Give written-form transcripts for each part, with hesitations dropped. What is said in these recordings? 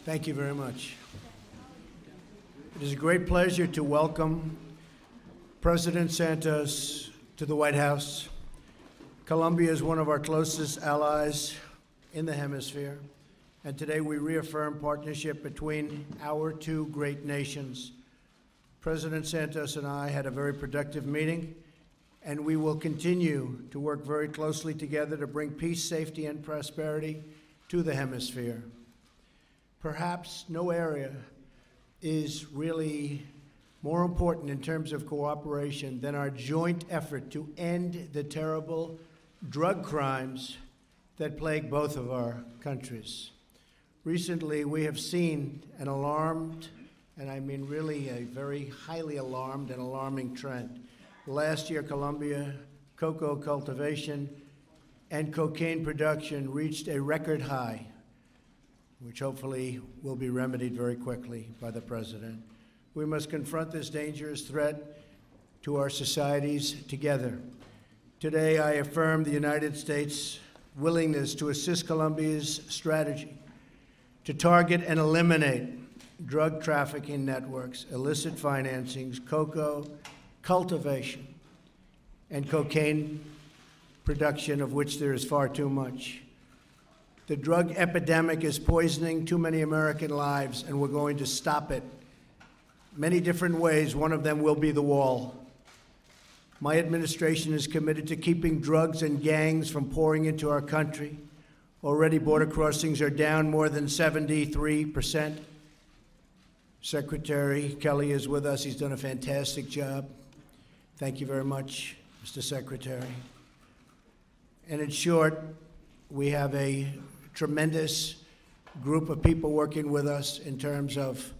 Thank you very much. It is a great pleasure to welcome President Santos to the White House. Colombia is one of our closest allies in the hemisphere, and today we reaffirm partnership between our two great nations. President Santos and I had a very productive meeting, and we will continue to work very closely together to bring peace, safety, and prosperity to the hemisphere. Perhaps no area is really more important in terms of cooperation than our joint effort to end the terrible drug crimes that plague both of our countries. Recently, we have seen an alarmed, and I mean really a very highly alarmed and alarming trend. Last year, Colombia cocoa cultivation and cocaine production reached a record high, which hopefully will be remedied very quickly by the president. We must confront this dangerous threat to our societies together. Today, I affirm the United States' willingness to assist Colombia's strategy to target and eliminate drug trafficking networks, illicit financings, cocoa cultivation, and cocaine production, of which there is far too much. The drug epidemic is poisoning too many American lives, and we're going to stop it many different ways. One of them will be the wall. My administration is committed to keeping drugs and gangs from pouring into our country. Already, border crossings are down more than 73%. Secretary Kelly is with us. He's done a fantastic job. Thank you very much, Mr. Secretary. And in short, we have a tremendous group of people working with us in terms of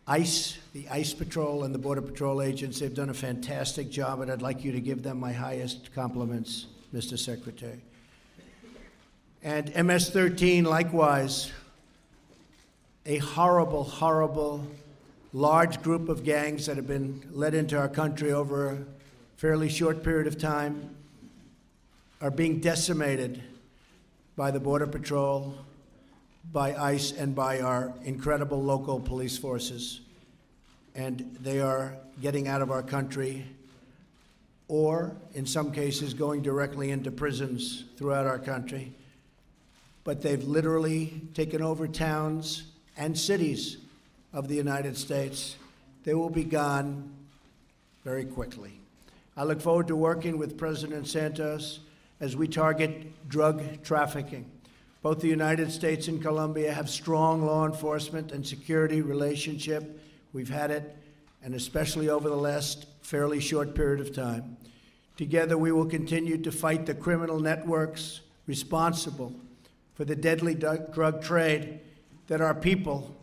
ICE, the ICE Patrol and the Border Patrol agents. They've done a fantastic job, and I'd like you to give them my highest compliments, Mr. Secretary. And MS-13, likewise, a horrible, horrible, large group of gangs that have been led into our country over a fairly short period of time are being decimated by the Border Patrol, by ICE, and by our incredible local police forces. And they are getting out of our country, or in some cases going directly into prisons throughout our country. But they've literally taken over towns and cities of the United States. They will be gone very quickly. I look forward to working with President Santos as we target drug trafficking. Both the United States and Colombia have strong law enforcement and security relationship. We've had it, and especially over the last fairly short period of time. Together, we will continue to fight the criminal networks responsible for the deadly drug trade that our people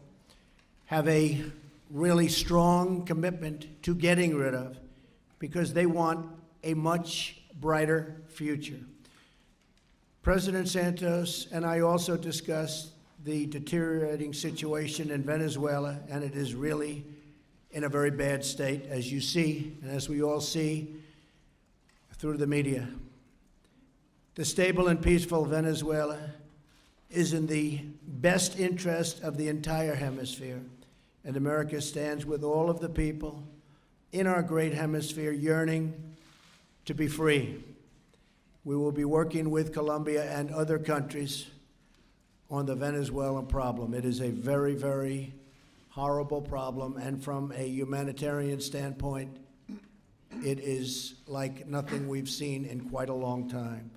have a really strong commitment to getting rid of, because they want a much brighter future. President Santos and I also discussed the deteriorating situation in Venezuela, and it is really in a very bad state, as you see, and as we all see through the media. The stable and peaceful Venezuela is in the best interest of the entire hemisphere, and America stands with all of the people in our great hemisphere yearning to be free. We will be working with Colombia and other countries on the Venezuelan problem. It is a very, very horrible problem, and from a humanitarian standpoint, it is like nothing we've seen in quite a long time.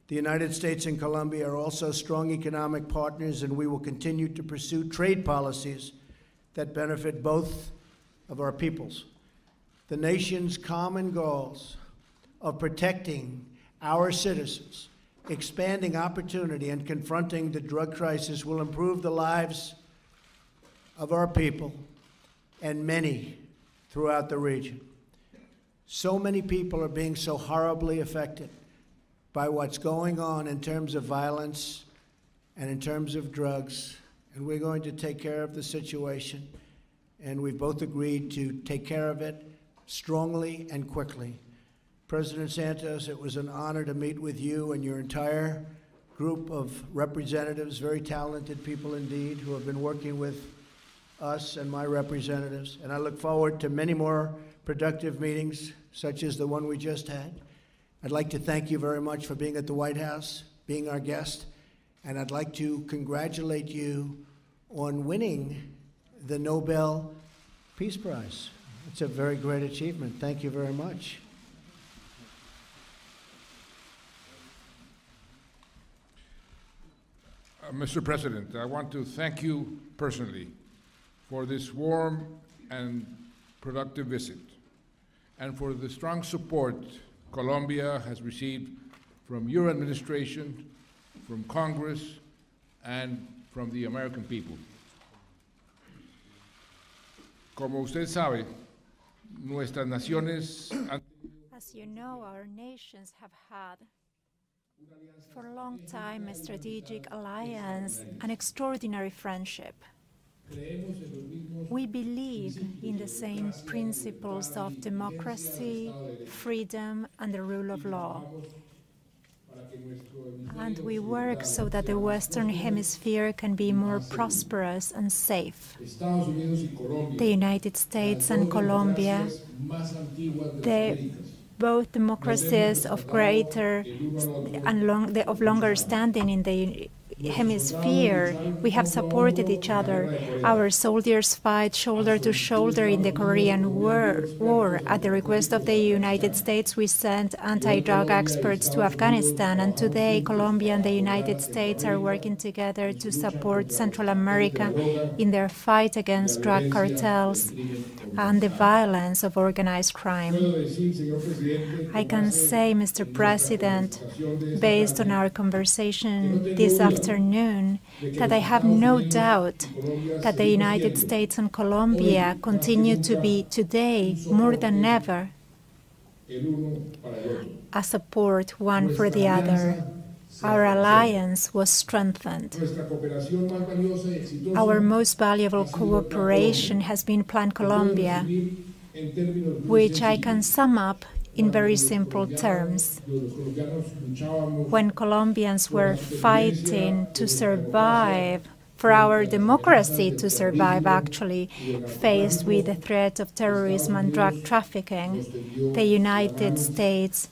The United States and Colombia are also strong economic partners, and we will continue to pursue trade policies that benefit both of our peoples. The nation's common goals of protecting our citizens, expanding opportunity, and confronting the drug crisis will improve the lives of our people and many throughout the region. So many people are being so horribly affected by what's going on in terms of violence and in terms of drugs, and we're going to take care of the situation, and we've both agreed to take care of it strongly and quickly. President Santos, it was an honor to meet with you and your entire group of representatives, very talented people indeed, who have been working with us and my representatives. And I look forward to many more productive meetings, such as the one we just had. I'd like to thank you very much for being at the White House, being our guest, and I'd like to congratulate you on winning the Nobel Peace Prize. It's a very great achievement. Thank you very much. Mr. President, I want to thank you personally for this warm and productive visit, and for the strong support Colombia has received from your administration, from Congress, and from the American people. Como usted sabe, nuestras naciones han... As you know, our nations have had for a long time a strategic alliance, an extraordinary friendship. We believe in the same principles of democracy, freedom, and the rule of law. And we work so that the Western Hemisphere can be more prosperous and safe. The United States and Colombia, both democracies of greater and of longer standing in the hemisphere, we have supported each other. Our soldiers fight shoulder to shoulder in the Korean War. At the request of the United States, we sent anti-drug experts to Afghanistan, and today Colombia and the United States are working together to support Central America in their fight against drug cartels and the violence of organized crime. I can say, Mr. President, based on our conversation this afternoon, that I have no doubt that the United States and Colombia continue to be today, more than ever, a support one for the other. Our alliance was strengthened. Our most valuable cooperation has been Plan Colombia, which I can sum up in very simple terms. When Colombians were fighting to survive, for our democracy to survive, actually, faced with the threat of terrorism and drug trafficking, the United States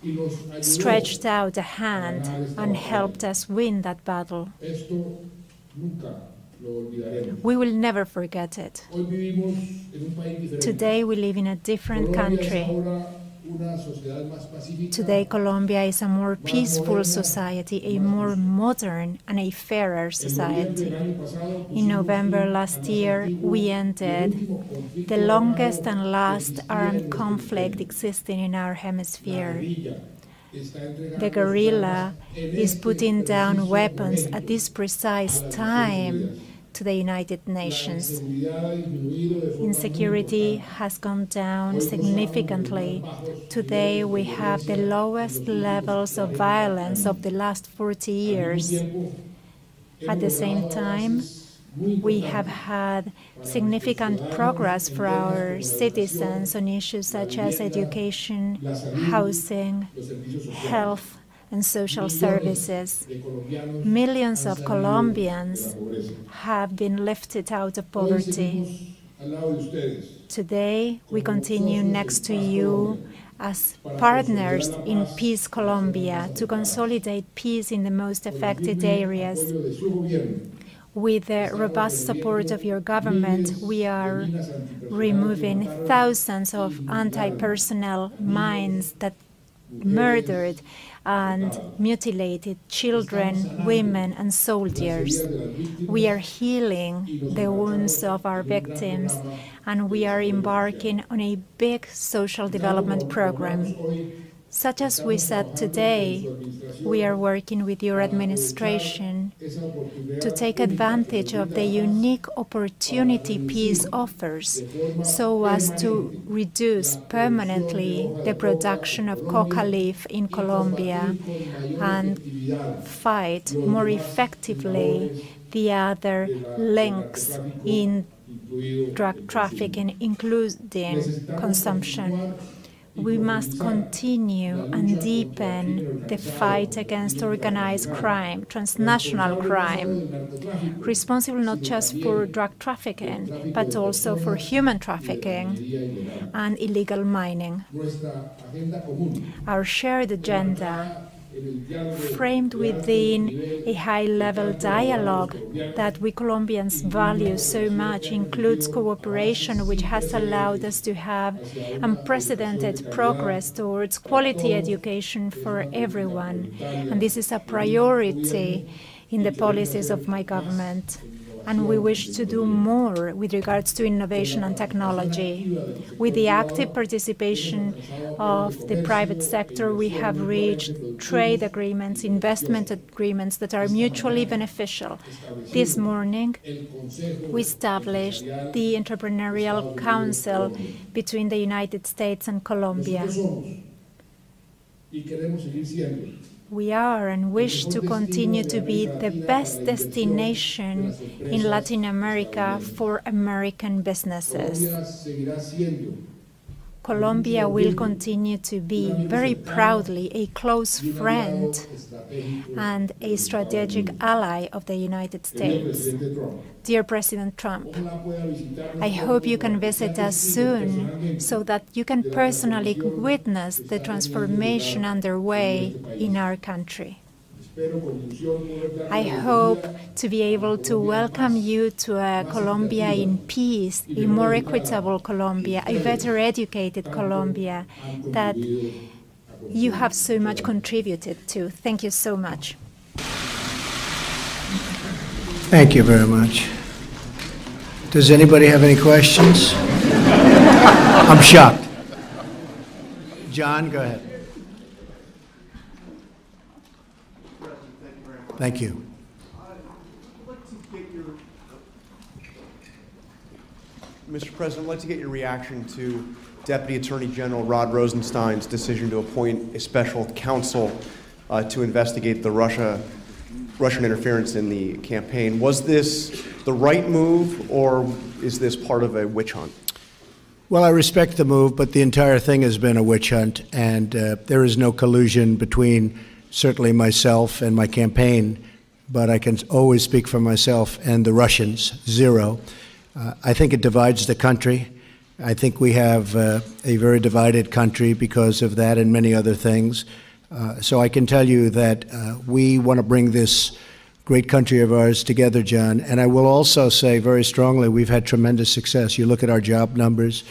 stretched out a hand and helped us win that battle. We will never forget it. Today we live in a different country. Today, Colombia is a more peaceful society, a more modern and a fairer society. In November last year, we ended the longest and last armed conflict existing in our hemisphere. The guerrilla is putting down weapons at this precise time to the United Nations. Insecurity has gone down significantly. Today we have the lowest levels of violence of the last 40 years. At the same time, we have had significant progress for our citizens on issues such as education, housing, health, and social services. Millions of Colombians have been lifted out of poverty. Today, we continue next to you as partners in Peace Colombia to consolidate peace in the most affected areas. With the robust support of your government, we are removing thousands of anti-personnel mines that murdered and mutilated children, women, and soldiers. We are healing the wounds of our victims, and we are embarking on a big social development program. Such as we said today, we are working with your administration to take advantage of the unique opportunity peace offers so as to reduce permanently the production of coca leaf in Colombia and fight more effectively the other links in drug trafficking, including consumption. We must continue and deepen the fight against organized crime, transnational crime, responsible not just for drug trafficking, but also for human trafficking and illegal mining. Our shared agenda, framed within a high-level dialogue that we Colombians value so much, includes cooperation, which has allowed us to have unprecedented progress towards quality education for everyone. And this is a priority in the policies of my government. And we wish to do more with regards to innovation and technology. With the active participation of the private sector, we have reached trade agreements, investment agreements that are mutually beneficial. This morning, we established the Entrepreneurial Council between the United States and Colombia. We are and wish to continue to be the best destination in Latin America for American businesses. Colombia will continue to be very proudly a close friend and a strategic ally of the United States. Dear President Trump, I hope you can visit us soon so that you can personally witness the transformation underway in our country. I hope to be able to welcome you to a Colombia in peace, a more equitable Colombia, a better educated Colombia that you have so much contributed to. Thank you so much. Thank you very much. Does anybody have any questions? I'm shocked. John, go ahead. Thank you. Mr. President, I'd like to get your reaction to Deputy Attorney General Rod Rosenstein's decision to appoint a special counsel to investigate the Russian interference in the campaign. Was this the right move, or is this part of a witch hunt? Well, I respect the move, but the entire thing has been a witch hunt, and there is no collusion between certainly myself and my campaign, but I can always speak for myself and the Russians, zero. I think it divides the country. I think we have a very divided country because of that and many other things. So I can tell you that we want to bring this great country of ours together, John. And I will also say very strongly, we've had tremendous success. You look at our job numbers,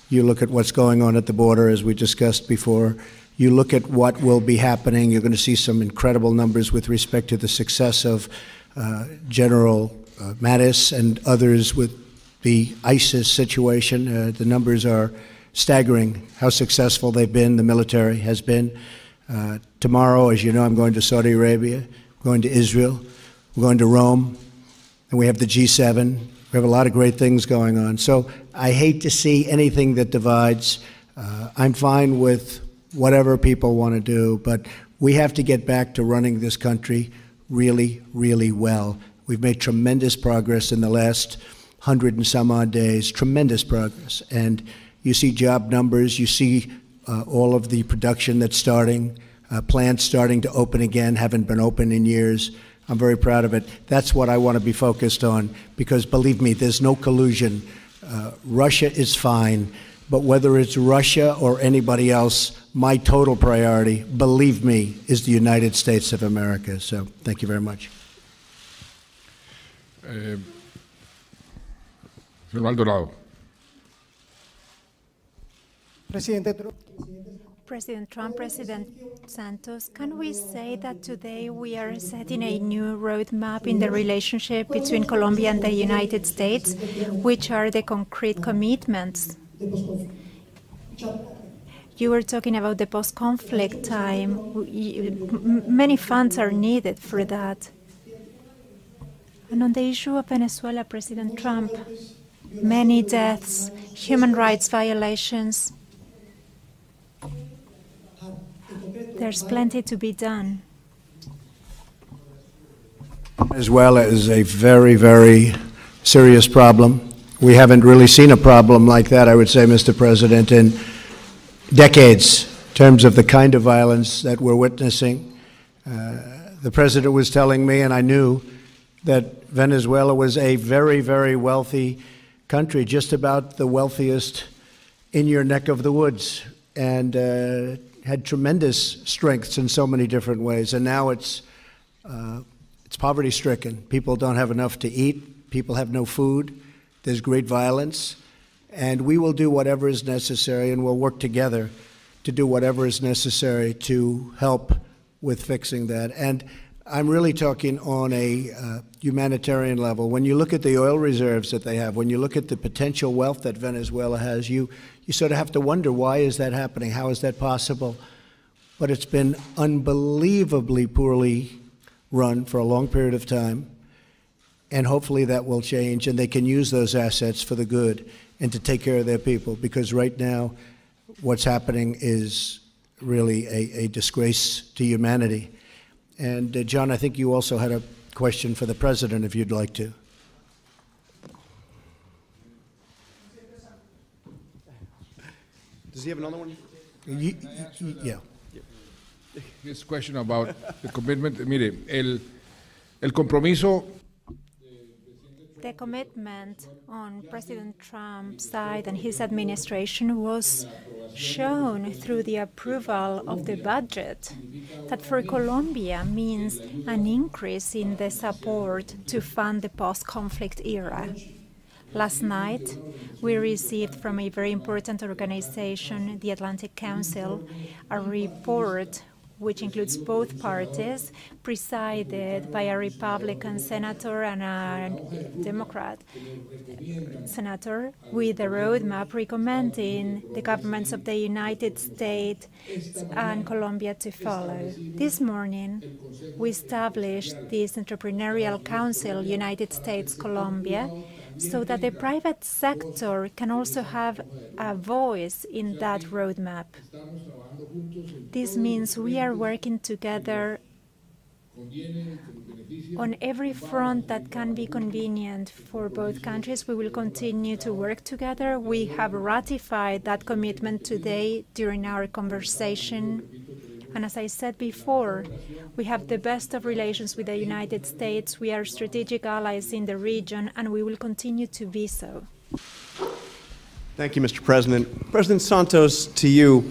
you look at what's going on at the border, as we discussed before, you look at what will be happening, you're going to see some incredible numbers with respect to the success of General Mattis and others with the ISIS situation. The numbers are staggering, how successful they've been, the military has been. Tomorrow, as you know, I'm going to Saudi Arabia, going to Israel, we're going to Rome, and we have the G7. We have a lot of great things going on. So I hate to see anything that divides. I'm fine with whatever people want to do, but we have to get back to running this country really, really well. We've made tremendous progress in the last 100 and some odd days, tremendous progress. And you see job numbers, you see all of the production that's starting, plants starting to open again, haven't been open in years. I'm very proud of it. That's what I want to be focused on, because believe me, there's no collusion. Russia is fine, but whether it's Russia or anybody else, my total priority, believe me, is the United States of America. So thank you very much. Señor Maldonado. President Trump, President Santos, can we say that today we are setting a new roadmap in the relationship between Colombia and the United States? Which are the concrete commitments? You were talking about the post-conflict time. Many funds are needed for that. And on the issue of Venezuela, President Trump, many deaths, human rights violations. There's plenty to be done. As well as a very, very serious problem. We haven't really seen a problem like that, I would say, Mr. President, in decades in terms of the kind of violence that we're witnessing. The president was telling me, and I knew, that Venezuela was a very, very wealthy country, just about the wealthiest in your neck of the woods, and had tremendous strengths in so many different ways. And now it's poverty-stricken. People don't have enough to eat. People have no food. There's great violence. And we will do whatever is necessary, and we'll work together to do whatever is necessary to help with fixing that. And I'm really talking on a humanitarian level. When you look at the oil reserves that they have, when you look at the potential wealth that Venezuela has, you sort of have to wonder, why is that happening? How is that possible? But it's been unbelievably poorly run for a long period of time, and hopefully that will change, and they can use those assets for the good and to take care of their people, because right now what's happening is really a disgrace to humanity. And John, I think you also had a question for the president, if you'd like to. Does he have another one? Yeah. This question about the commitment, mire, el compromiso. The commitment on President Trump's side and his administration was shown through the approval of the budget, that for Colombia means an increase in the support to fund the post-conflict era. Last night, we received from a very important organization, the Atlantic Council, a report which includes both parties, presided by a Republican senator and a Democrat senator, with a roadmap recommending the governments of the United States and Colombia to follow. This morning, we established this Entrepreneurial Council, United States-Colombia, so that the private sector can also have a voice in that roadmap. This means we are working together on every front that can be convenient for both countries. We will continue to work together. We have ratified that commitment today during our conversation. And as I said before, we have the best of relations with the United States. We are strategic allies in the region, and we will continue to be so. Thank you, Mr. President. President Santos, to you.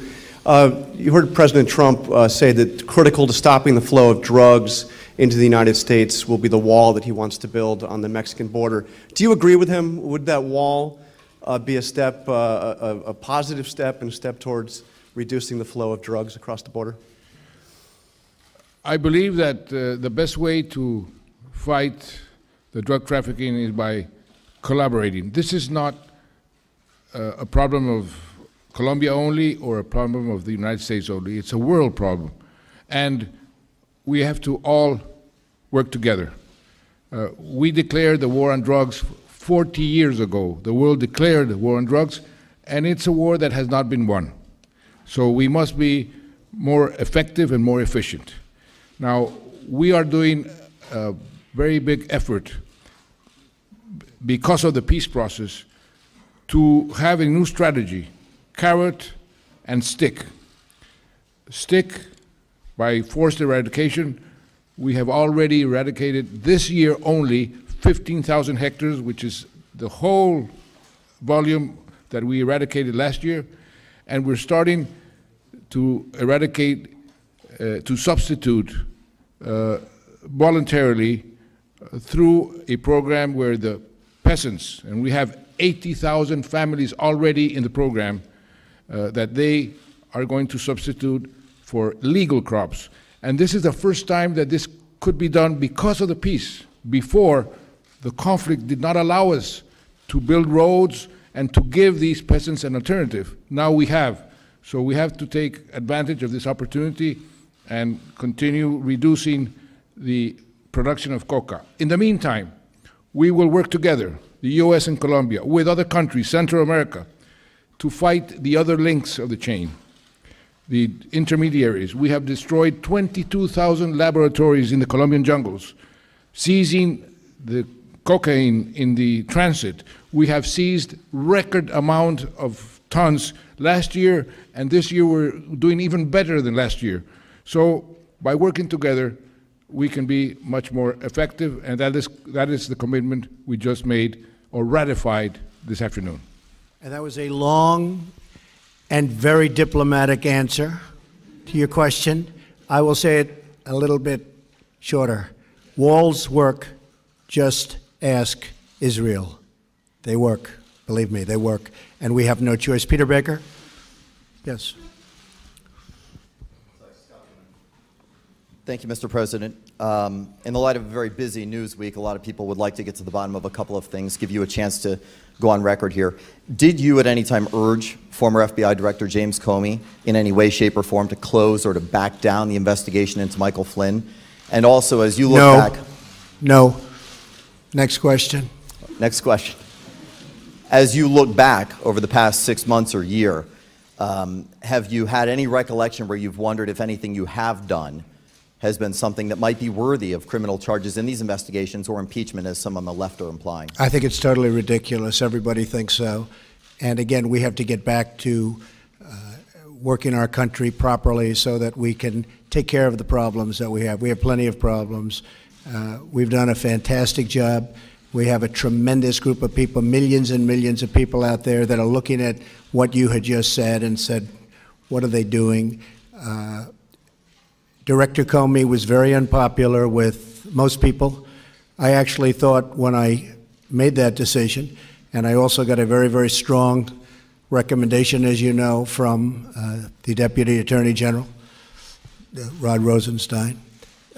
You heard President Trump say that critical to stopping the flow of drugs into the United States will be the wall that he wants to build on the Mexican border. Do you agree with him? Would that wall be a step, a positive step, and a step towards reducing the flow of drugs across the border? I believe that the best way to fight the drug trafficking is by collaborating. This is not a problem of Colombia only or a problem of the United States only. It's a world problem. And we have to all work together. We declared the war on drugs 40 years ago. The world declared the war on drugs, and it's a war that has not been won. So we must be more effective and more efficient. Now, we are doing a very big effort because of the peace process to have a new strategy, carrot and stick. Stick, by forced eradication, we have already eradicated this year only 15,000 hectares, which is the whole volume that we eradicated last year, and we're starting to eradicate, to substitute voluntarily through a program where the peasants, and we have 80,000 families already in the program, that they are going to substitute for legal crops. And this is the first time that this could be done because of the peace. Before, the conflict did not allow us to build roads and to give these peasants an alternative. Now we have. So we have to take advantage of this opportunity and continue reducing the production of coca. In the meantime, we will work together, the US and Colombia, with other countries, Central America, to fight the other links of the chain, the intermediaries. We have destroyed 22,000 laboratories in the Colombian jungles, seizing the cocaine in the transit. We have seized record amount of tons last year, and this year we're doing even better than last year. So by working together, we can be much more effective, and that is the commitment we just made or ratified this afternoon. And that was a long and very diplomatic answer to your question. I will say it a little bit shorter. Walls work, just ask Israel. They work, believe me, they work, and we have no choice. Peter Baker? Yes. Thank you, Mr. President. In the light of a very busy news week, a lot of people would like to get to the bottom of a couple of things, give you a chance to go on record here. Did you at any time urge former FBI Director James Comey in any way, shape, or form to close or to back down the investigation into Michael Flynn? And also, as you look back... No. Next question. Next question. As you look back over the past 6 months or year, have you had any recollection where you've wondered if anything you have done has been something that might be worthy of criminal charges in these investigations or impeachment, as some on the left are implying? I think it's totally ridiculous. Everybody thinks so. And again, we have to get back to working our country properly so that we can take care of the problems that we have. We have plenty of problems. We've done a fantastic job. We have a tremendous group of people, millions and millions of people out there that are looking at what you had just said and said, what are they doing? Director Comey was very unpopular with most people. I actually thought when I made that decision, and I also got a very, very strong recommendation, as you know, from the Deputy Attorney General, Rod Rosenstein.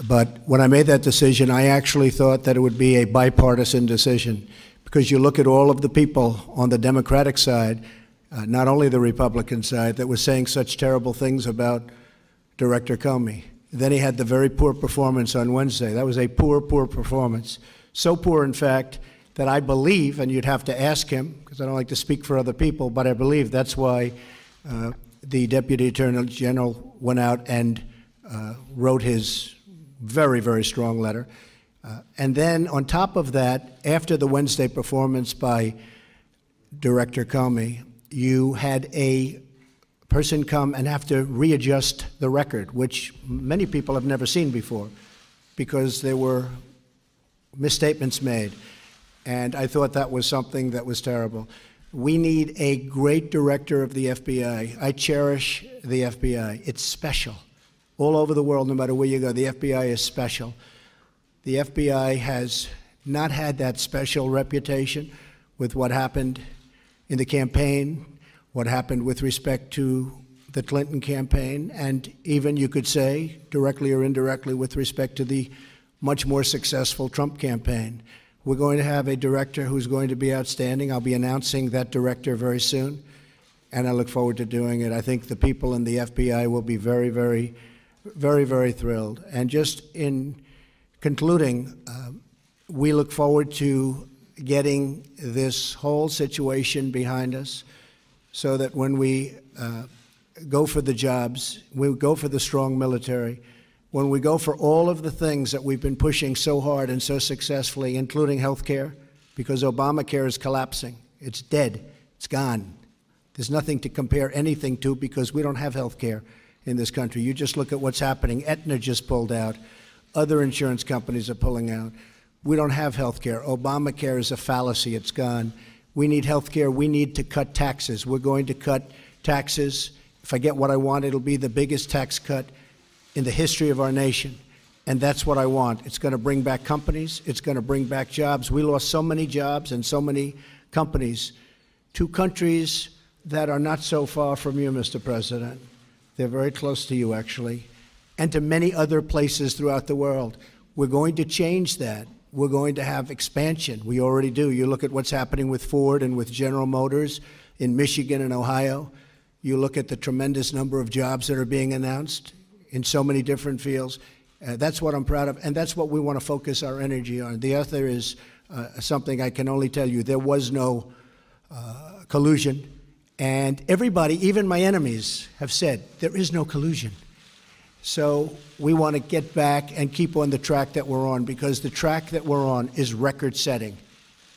But when I made that decision, I actually thought that it would be a bipartisan decision, because you look at all of the people on the Democratic side, not only the Republican side, that was saying such terrible things about Director Comey. Then he had the very poor performance on Wednesday. That was a poor, poor performance. So poor, in fact, that I believe, and you'd have to ask him, because I don't like to speak for other people, but I believe that's why the Deputy Attorney General went out and wrote his very, very strong letter. And then on top of that, after the Wednesday performance by Director Comey, you had a person come and have to readjust the record, which many people have never seen before, because there were misstatements made. And I thought that was something that was terrible. We need a great director of the FBI. I cherish the FBI. It's special. All over the world, no matter where you go, the FBI is special. The FBI has not had that special reputation with what happened in the campaign, what happened with respect to the Clinton campaign, and even, you could say, directly or indirectly with respect to the much more successful Trump campaign. We're going to have a director who's going to be outstanding. I'll be announcing that director very soon, and I look forward to doing it. I think the people in the FBI will be very, very, very, very thrilled. And just in concluding, we look forward to getting this whole situation behind us, so that when we go for the jobs, we go for the strong military, when we go for all of the things that we've been pushing so hard and so successfully, including health care, because Obamacare is collapsing. It's dead. It's gone. There's nothing to compare anything to, because we don't have health care in this country. You just look at what's happening. Aetna just pulled out. Other insurance companies are pulling out. We don't have health care. Obamacare is a fallacy. It's gone. We need health care. We need to cut taxes. We're going to cut taxes. If I get what I want, it'll be the biggest tax cut in the history of our nation. And that's what I want. It's going to bring back companies. It's going to bring back jobs. We lost so many jobs and so many companies to countries that are not so far from you, Mr. President. They're very close to you, actually, and to many other places throughout the world. We're going to change that. We're going to have expansion. We already do. You look at what's happening with Ford and with General Motors in Michigan and Ohio. You look at the tremendous number of jobs that are being announced in so many different fields. That's what I'm proud of, and that's what we want to focus our energy on. The other is something I can only tell you. There was no collusion, and everybody, even my enemies, have said there is no collusion. So we want to get back and keep on the track that we're on, because the track that we're on is record-setting,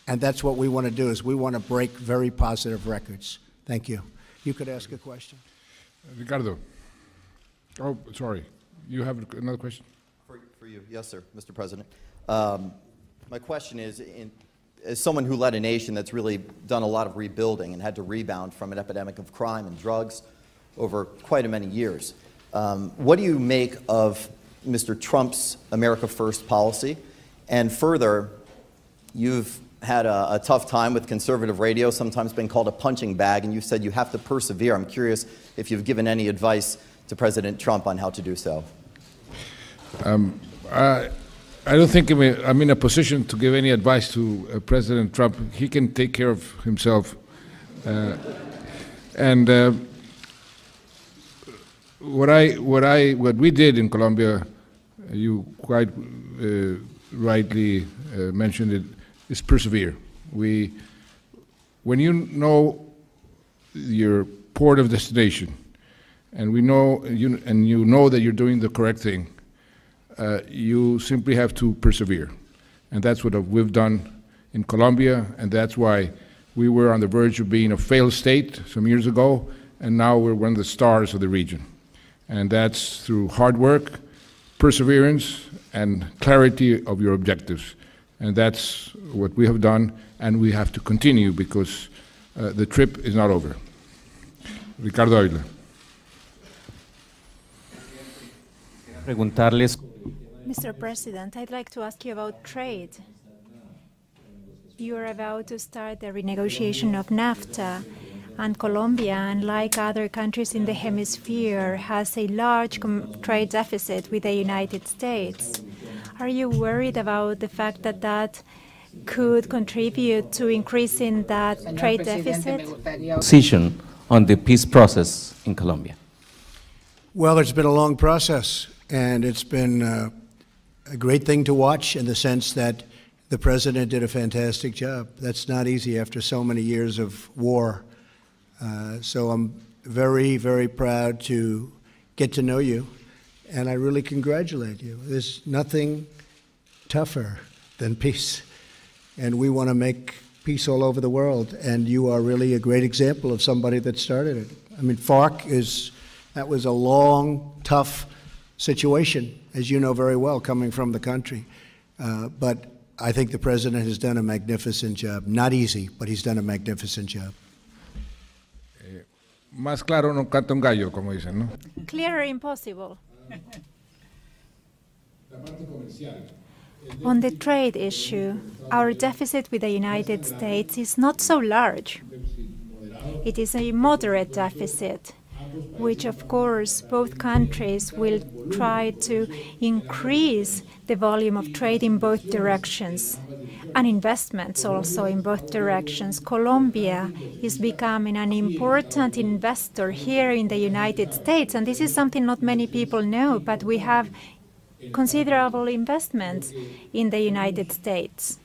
and that's what we want to do, is we want to break very positive records. Thank you. you could ask a question. Ricardo. Oh, sorry. You have another question? For you, yes, sir, Mr. President. My question is, as someone who led a nation that's really done a lot of rebuilding and had to rebound from an epidemic of crime and drugs over quite a many years, what do you make of Mr. Trump's America First policy? And further, you've had a tough time with conservative radio, sometimes been called a punching bag, and you said you have to persevere. I'm curious if you've given any advice to President Trump on how to do so. I don't think I'm in a position to give any advice to President Trump. He can take care of himself. What we did in Colombia, you quite rightly mentioned it, is persevere. When you know your port of destination, and you know that you're doing the correct thing, you simply have to persevere. And that's what we've done in Colombia, and that's why we were on the verge of being a failed state some years ago, and now we're one of the stars of the region. And that's through hard work, perseverance, and clarity of your objectives. And that's what we have done, and we have to continue because the trip is not over. Ricardo Ávila. Mr. President, I'd like to ask you about trade. You are about to start the renegotiation of NAFTA, and Colombia, unlike other countries in the hemisphere, has a large trade deficit with the United States. Are you worried about the fact that that could contribute to increasing that trade deficit? Position on the peace process in Colombia. Well, it's been a long process, and it's been a great thing to watch in the sense that the president did a fantastic job. That's not easy after so many years of war. So I'm very, very proud to get to know you, and I really congratulate you. There's nothing tougher than peace, and we want to make peace all over the world, and you are really a great example of somebody that started it. I mean, that was a long, tough situation, as you know very well, coming from the country. But I think the president has done a magnificent job. Not easy, but he's done a magnificent job. Más claro no canta un gallo, como dicen, ¿no? Clearer impossible. On the trade issue, our deficit with the United States is not so large. It is a moderate deficit, which of course both countries will try to increase the volume of trade in both directions, and investments also in both directions. Colombia is becoming an important investor here in the United States, and this is something not many people know, but we have considerable investments in the United States.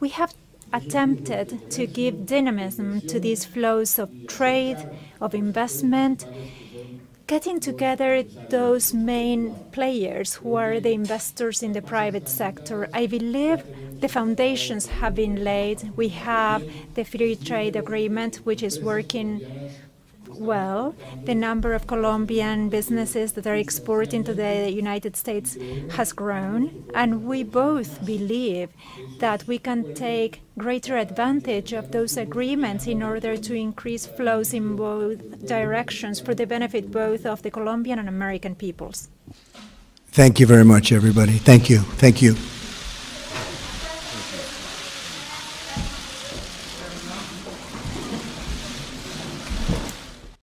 We have attempted to give dynamism to these flows of trade, of investment, getting together those main players who are the investors in the private sector. I believe the foundations have been laid. We have the free trade agreement, which is working well. The number of Colombian businesses that are exporting to the United States has grown, and we both believe that we can take greater advantage of those agreements in order to increase flows in both directions for the benefit both of the Colombian and American peoples. Thank you very much, everybody. Thank you. Thank you.